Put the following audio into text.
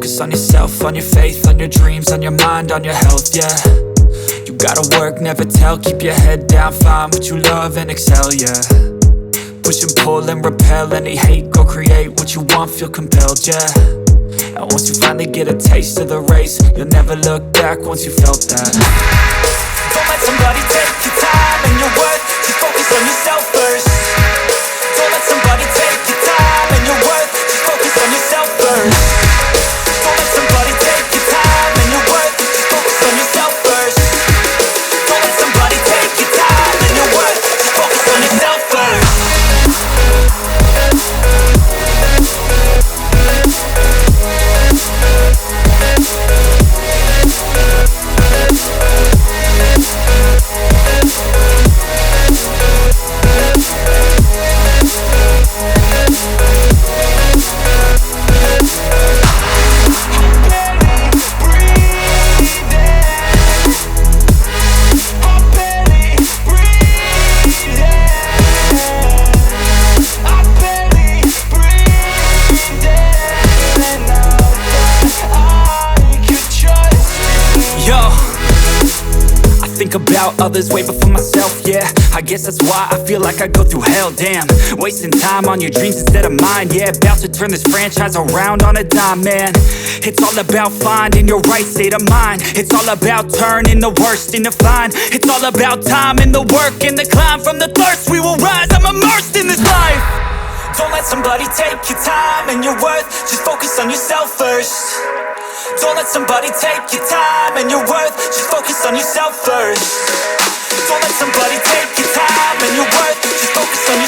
focus on yourself, on your faith, on your dreams, on your mind, on your health, yeah. You gotta work, never tell, keep your head down, find what you love and excel, yeah. Push and pull and repel any hate, go create what you want, feel compelled, yeah. And once you finally get a taste of the race, you'll never look back once you felt that. Don't let somebody take your time and your worth, just focus on yourself first. Don't let somebody take your time and your worth, just focus on yourself first. Don't let somebody take your time and your worth, just focus on yourself first. Don't let somebody take your time and your worth, just focus on yourself first. About others way before myself, yeah. I guess that's why I feel like I go through hell, damn. Wasting time on your dreams instead of mine, yeah. About to turn this franchise around on a dime, man. It's all about finding your right state of mind. It's all about turning the worst into fine. It's all about time and the work and the climb. From the thirst we will rise, I'm immersed in this life. Don't let somebody take your time and your worth, just focus on yourself first. Don't let somebody take your time and your worth, just focus on yourself first. Don't let somebody take your time and your worth, just focus on yourself first.